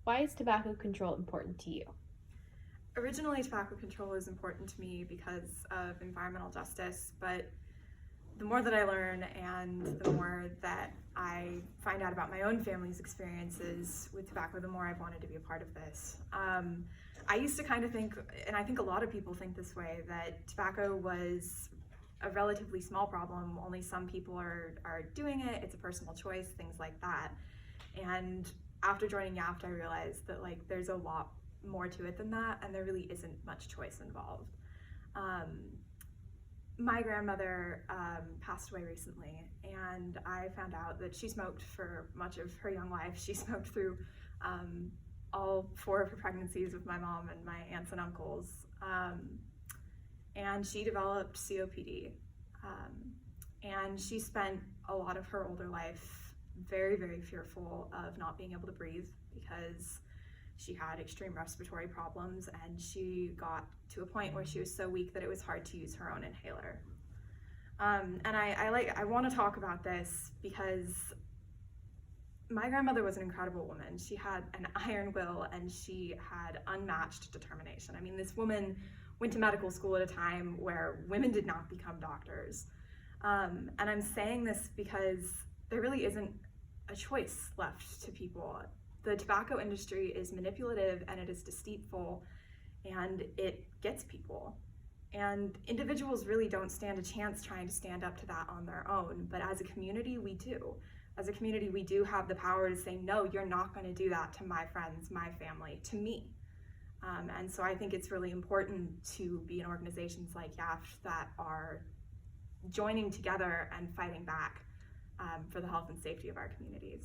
Why is tobacco control important to you? Originally, tobacco control is important to me because of environmental justice, but the more that I learn and the more that I find out about my own family's experiences with tobacco, the more I've wanted to be a part of this. I used to kind of think, and I think a lot of people think this way, that tobacco was a relatively small problem. Only some people are doing it. It's a personal choice, things like that. And after joining YAFT, I realized that there's a lot more to it than that, and there really isn't much choice involved. Um, my grandmother passed away recently, and I found out that she smoked for much of her young life. She smoked through um, all four of her pregnancies with my mom and my aunts and uncles, and she developed COPD. And she spent a lot of her older life very, very fearful of not being able to breathe because she had extreme respiratory problems, and she got to a point where she was so weak that it was hard to use her own inhaler. And I want to talk about this because my grandmother was an incredible woman. She had an iron will and she had unmatched determination. I mean, this woman went to medical school at a time where women did not become doctors. And I'm saying this because there really isn't a choice left to people. The tobacco industry is manipulative and it is deceitful and it gets people. And individuals really don't stand a chance trying to stand up to that on their own. But as a community, we do. As a community, we do have the power to say, no, you're not going to do that to my friends, my family, to me. And so I think it's really important to be in organizations like YAFT that are joining together and fighting back for the health and safety of our communities.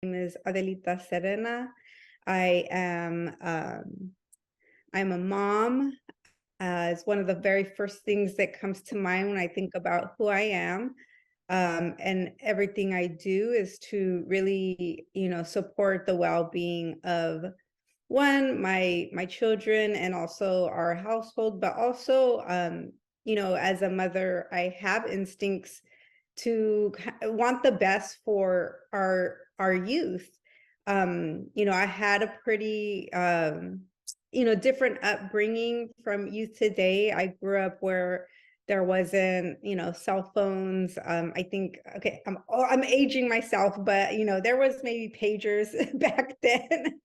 Name is Adelita Serena. I am I'm a mom. It's one of the very first things that comes to mind when I think about who I am. And everything I do is to really, support the well-being of my children and also our household, but also, as a mother, I have instincts to want the best for our youth. I had a pretty different upbringing from youth today. I grew up where there wasn't, cell phones. I think, okay, I'm aging myself, but there was maybe pagers back then.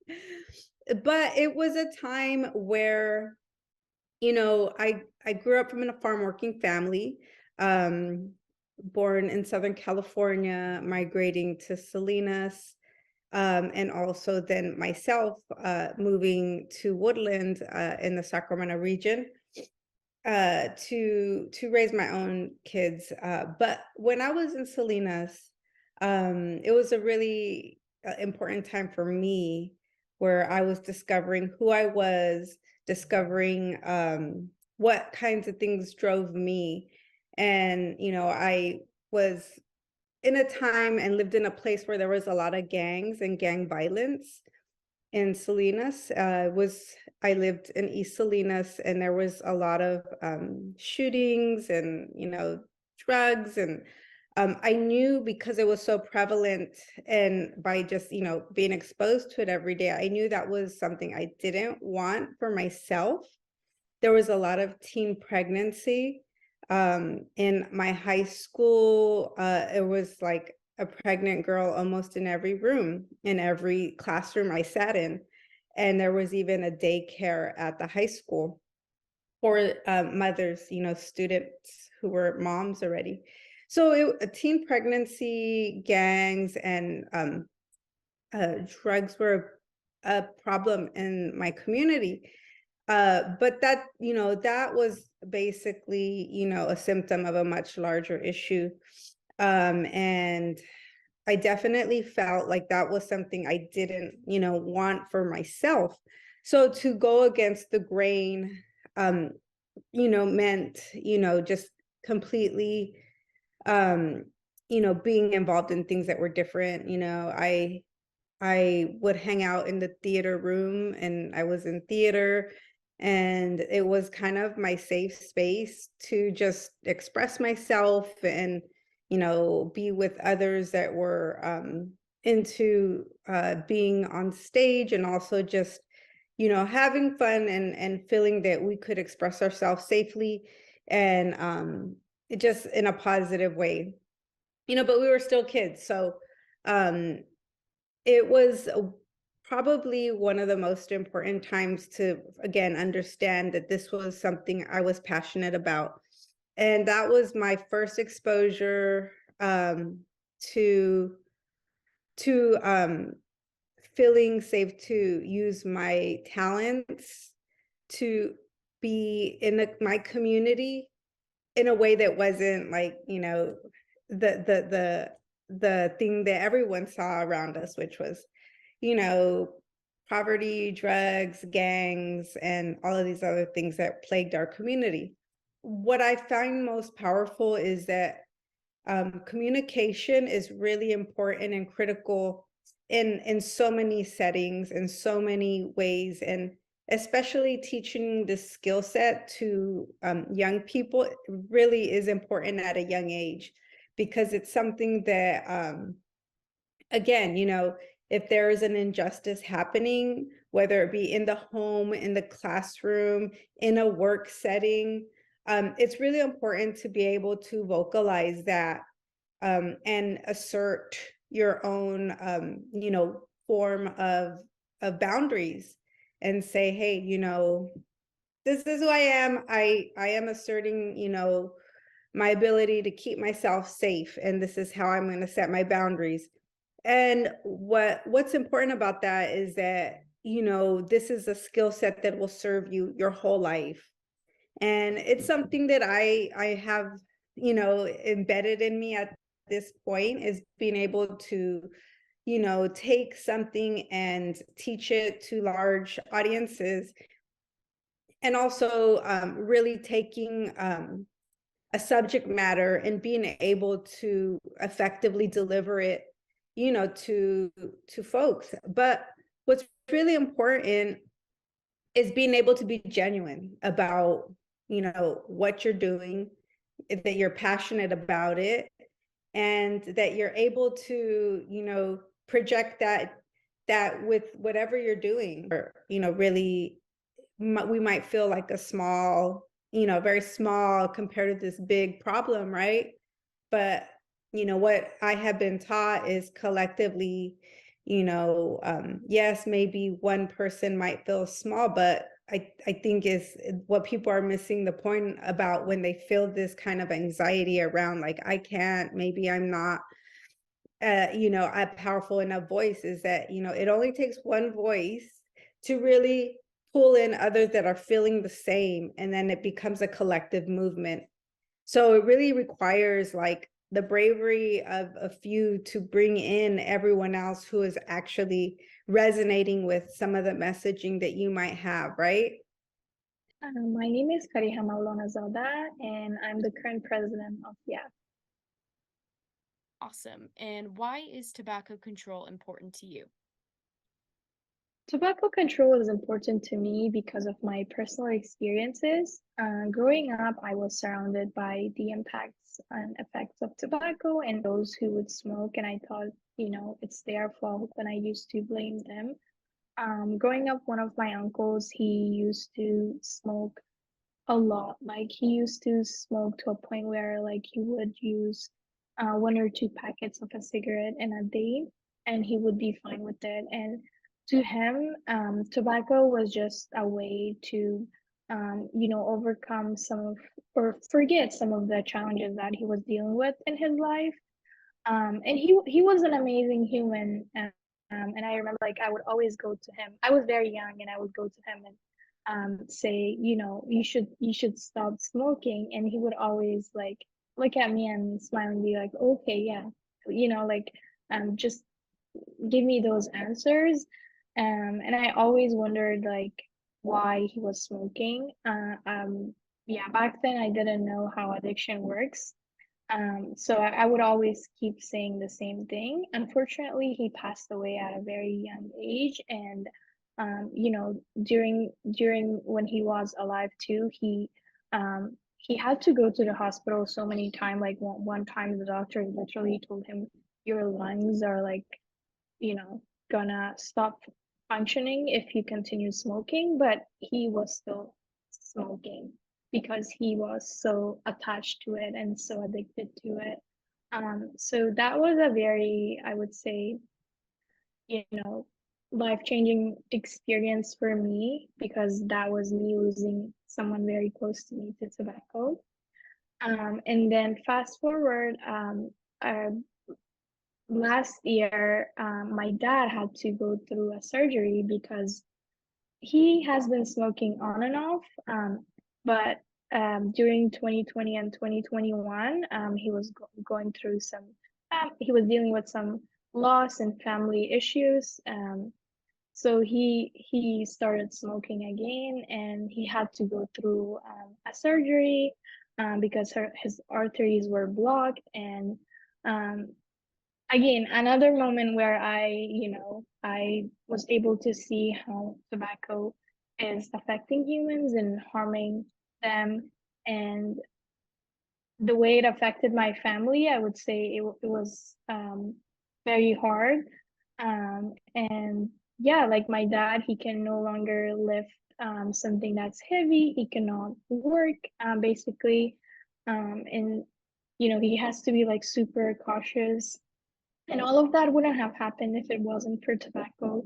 But it was a time where, I grew up from in a farm working family. Born in Southern California, migrating to Salinas, and also then myself moving to Woodland in the Sacramento region to raise my own kids. But when I was in Salinas, it was a really important time for me where I was discovering who I was, discovering what kinds of things drove me. And, I was in a time and lived in a place where there was a lot of gangs and gang violence in Salinas. I lived in East Salinas, and there was a lot of shootings and drugs, and I knew because it was so prevalent, and by just being exposed to it every day, I knew that was something I didn't want for myself. There was a lot of teen pregnancy. In my high school, it was like a pregnant girl almost in every room, in every classroom I sat in. And there was even a daycare at the high school for mothers, students who were moms already. So teen pregnancy, gangs, and drugs were a problem in my community. But that was basically, a symptom of a much larger issue. And I definitely felt like that was something I didn't, want for myself. So to go against the grain, meant, just completely, um, being involved in things that were different. I would hang out in the theater room, and I was in theater, And it was kind of my safe space to just express myself and, be with others that were into being on stage, and also just, having fun and feeling that we could express ourselves safely and just in a positive way. But we were still kids. So um, it was probably one of the most important times to, again, understand that this was something I was passionate about. And that was my first exposure to feeling safe to use my talents to be in my community in a way that wasn't like, the the the the thing that everyone saw around us, which was, you know, poverty, drugs, gangs, and all of these other things that plagued our community. What I find most powerful is that communication is really important and critical in so many settings, in so many ways, and especially teaching the skill set to young people really is important at a young age, because it's something that again, if there is an injustice happening, whether it be in the home, in the classroom, in a work setting, it's really important to be able to vocalize that and assert your own, form of boundaries, and say, hey, this is who I am. I am asserting, my ability to keep myself safe, and this is how I'm going to set my boundaries. And what's important about that is that, this is a skill set that will serve you your whole life. And it's something that I have, embedded in me at this point, is being able to, take something and teach it to large audiences, and also really taking a subject matter and being able to effectively deliver it, to folks. But what's really important is being able to be genuine about, what you're doing, that you're passionate about it, and that you're able to, project that with whatever you're doing, or, really we might feel like a small, very small compared to this big problem, right? But, what I have been taught is collectively, yes, maybe one person might feel small, but I think is what people are missing the point about when they feel this kind of anxiety around, like, I can't, maybe I'm not, a powerful enough voice, is that, it only takes one voice to really pull in others that are feeling the same, and then it becomes a collective movement. So it really requires like the bravery of a few to bring in everyone else who is actually resonating with some of the messaging that you might have, right? My name is Kariha Maulana Zada, and I'm the current president of YAFT. Awesome. And why is tobacco control important to you? Tobacco control is important to me because of my personal experiences. Growing up, I was surrounded by the impacts and effects of tobacco and those who would smoke, and I thought, it's their fault, and I used to blame them. Growing up, one of my uncles, he used to smoke a lot. Like he used to smoke to a point where like he would use one or two packets of a cigarette in a day, and he would be fine with it. And to him, tobacco was just a way to, overcome some of or forget some of the challenges that he was dealing with in his life. And he was an amazing human. And I remember like I would always go to him. I was very young, and I would go to him and say, you should stop smoking, and he would always like look at me and smile and be like, okay, yeah, like just give me those answers. And I always wondered like why he was smoking. Yeah, back then I didn't know how addiction works. So I would always keep saying the same thing. Unfortunately, he passed away at a very young age, and you know, during when he was alive too, he had to go to the hospital so many times. Like one time, the doctor literally told him, "Your lungs are like, you know, gonna stop functioning if you continue smoking," but he was still smoking because he was so attached to it and so addicted to it. So that was a very, I would say, you know, life-changing experience for me because that was me losing someone very close to me to tobacco. And then fast forward, uh, last year, my dad had to go through a surgery because he has been smoking on and off. But during 2020 and 2021, he was going through some, he was dealing with some loss and family issues. So he started smoking again, and he had to go through a surgery because his arteries were blocked. And um, again, another moment where I was able to see how tobacco is affecting humans and harming them, and the way it affected my family, I would say it was very hard. And yeah, like my dad, he can no longer lift something that's heavy. He cannot work, basically. And he has to be like super cautious, and all of that wouldn't have happened if it wasn't for tobacco.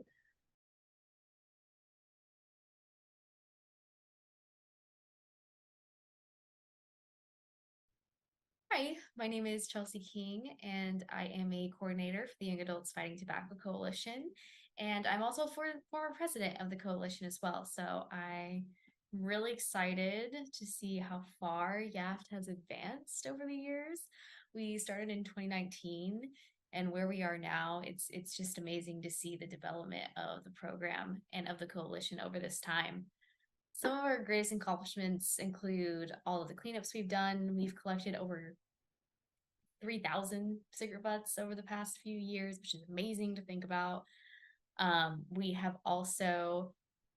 Hi, my name is Chelsea King, and I am a coordinator for the Young Adults Fighting Tobacco Coalition. And I'm also former president of the coalition as well. So I'm really excited to see how far YAFT has advanced over the years. We started in 2019, and where we are now, it's just amazing to see the development of the program and of the coalition over this time. Some of our greatest accomplishments include all of the cleanups we've done. We've collected over 3,000 cigarette butts over the past few years, which is amazing to think about. We have also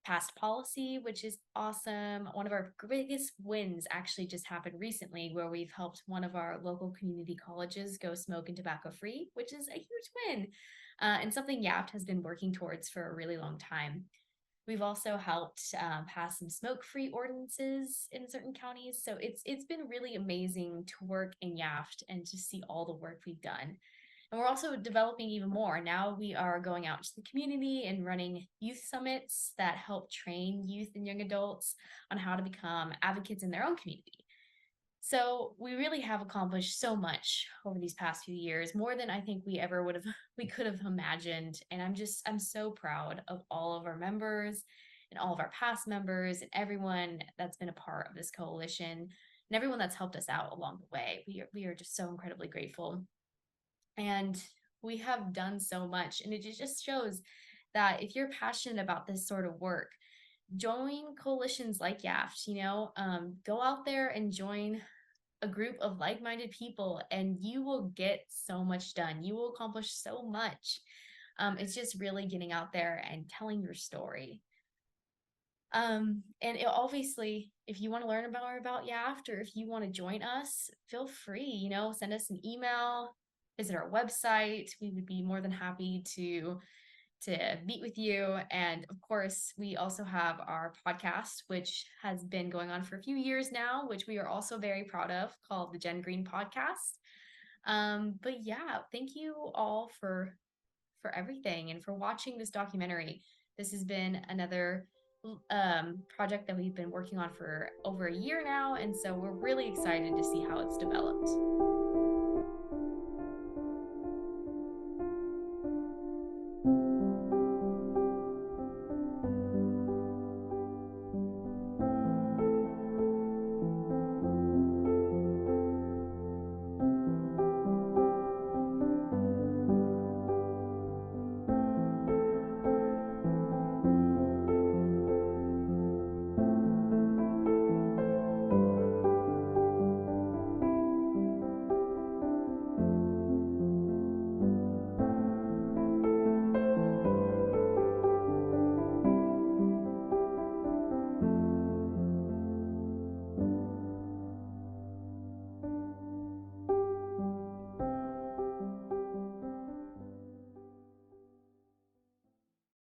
passed policy, which is awesome. One of our biggest wins actually just happened recently, where we've helped one of our local community colleges go smoke and tobacco free, which is a huge win, and something YAFT has been working towards for a really long time. We've also helped pass some smoke-free ordinances in certain counties. So it's been really amazing to work in YAFT and to see all the work we've done. And we're also developing even more. Now we are going out to the community and running youth summits that help train youth and young adults on how to become advocates in their own community. So we really have accomplished so much over these past few years, more than I think we could have imagined. And I'm so proud of all of our members and all of our past members and everyone that's been a part of this coalition and everyone that's helped us out along the way. We are just so incredibly grateful. And we have done so much. And it just shows that if you're passionate about this sort of work, join coalitions like YAFT, go out there and join a group of like-minded people, and you will get so much done. You will accomplish so much. It's just really getting out there and telling your story. And obviously, if you want to learn about YAFT, or if you want to join us, feel free, send us an email, visit our website. We would be more than happy to meet with you. And of course, we also have our podcast, which has been going on for a few years now, which we are also very proud of, called the Jen Green Podcast. But yeah, thank you all for everything and for watching this documentary. This has been another project that we've been working on for over a year now, and so we're really excited to see how it's developed.